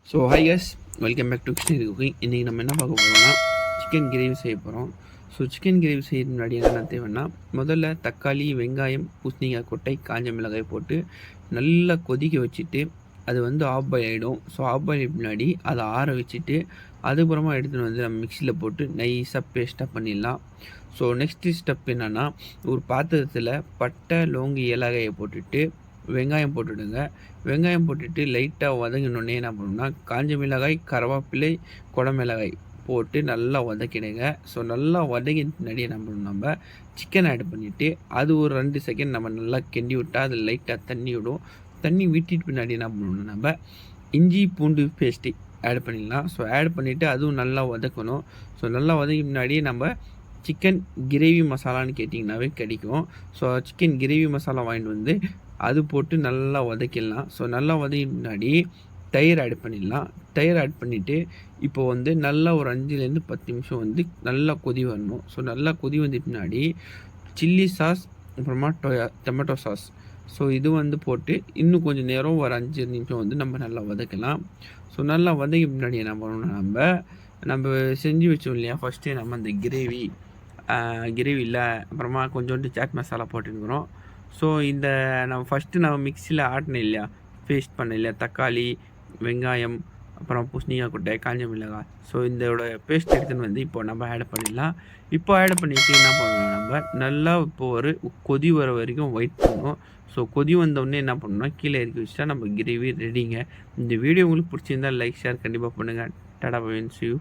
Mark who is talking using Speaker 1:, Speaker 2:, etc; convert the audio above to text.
Speaker 1: So hi guys, welcome back to kitchen cooking. இன்றைக்கி நம்ம என்ன பார்க்க போகிறோம்னா சிக்கன் கிரேவி செய்ய போகிறோம். ஸோ சிக்கன் கிரேவி செய்ய முன்னாடி என்னென்ன தேவைன்னா, முதல்ல தக்காளி, வெங்காயம், பூசணிக்காய் கொட்டை, காஞ்ச மிளகாய் போட்டு நல்லா கொதிக்க வச்சுட்டு அது வந்து ஆஃப் பாயில் ஆகிடும். ஸோ ஆஃப் பாயில் முன்னாடி அதை ஆற வச்சுட்டு அதுக்கப்புறமா எடுத்துகிட்டு வந்து நம்ம மிக்சியில் போட்டு நைஸாக பேஸ்ட்டாக பண்ணிடலாம். ஸோ நெக்ஸ்ட்டு ஸ்டெப் என்னென்னா, ஒரு பாத்திரத்தில் பட்டை, லோங்கு, ஏலக்காயை போட்டுட்டு வெங்காயம் போட்டுவிடுங்க. வெங்காயம் போட்டுட்டு லைட்டாக வதங்கினோடனே என்ன பண்ணணும்னா, காஞ்ச மிளகாய், கருவேப்பிலை, குடமிளகாய் போட்டு நல்லா வதக்கிடுங்க. ஸோ நல்லா வதங்கின பின்னாடி என்ன பண்ணணும், நம்ம சிக்கன் ஆட் பண்ணிவிட்டு அது ஒரு 2 செகண்ட் நம்ம நல்லா கிண்டி விட்டால் அது லைட்டாக தண்ணி விடும். தண்ணி விட்டுட்டு பின்னாடி என்ன பண்ணணும், நம்ம இஞ்சி பூண்டு பேஸ்ட்டு ஆட் பண்ணிடலாம். ஸோ ஆட் பண்ணிவிட்டு அதுவும் நல்லா வதக்கணும். ஸோ நல்லா வதங்கி முன்னாடி நம்ம சிக்கன் கிரேவி மசாலான்னு கேட்டிங்கனாவே கிடைக்கும். ஸோ சிக்கன் கிரேவி மசாலா வாங்கிட்டு வந்து அது போட்டு நல்லா வதக்கிடலாம். ஸோ நல்லா வதக்கி முன்னாடி தயிர் ஆட் பண்ணிடலாம். தயிர் ஆட் பண்ணிவிட்டு இப்போ வந்து நல்லா ஒரு 5லேருந்து 10 நிமிஷம் வந்து நல்லா கொதி வரணும். ஸோ நல்லா கொதி வந்த பின்னாடி சில்லி சாஸ், அப்புறமா டொமேட்டோ சாஸ், ஸோ இது வந்து போட்டு இன்னும் கொஞ்சம் நேரம் ஒரு 5 நிமிஷம் வந்து நம்ம நல்லா வதக்கலாம். ஸோ நல்லா வதக்கி முன்னாடி என்ன பண்ணணும்னா, நம்ம செஞ்சு வச்சோம் இல்லையா, ஃபஸ்ட்டே நம்ம அந்த கிரேவியில் அப்புறமா கொஞ்சோண்டு சாட் மசாலா போட்டுருக்குறோம். ஸோ இந்த நம்ம ஃபஸ்ட்டு நம்ம மிக்சியில் ஆட்டினோம் இல்லையா, பேஸ்ட் பண்ண இல்லையா, தக்காளி, வெங்காயம், அப்புறம் பூசணிக்காய் கொட்டை, காஞ்ச மிளகாய், ஸோ இதோட பேஸ்ட் எடுத்துன்னு வந்து இப்போ நம்ம ஆட் பண்ணிடலாம். இப்போ ஆட் பண்ணிவிட்டு என்ன பண்ணணும், நம்ம நல்லா இப்போ ஒரு கொதி வர வரைக்கும் வெயிட் பண்ணணும். ஸோ கொதி வந்தோடனே என்ன பண்ணணும்னா, கீழே இறக்கி வச்சுட்டா நம்ம கிரேவி ரெடிங்க. இந்த வீடியோ உங்களுக்கு பிடிச்சிருந்தால் லைக், ஷேர் கண்டிப்பாக பண்ணுங்கள். Tata bye, see you.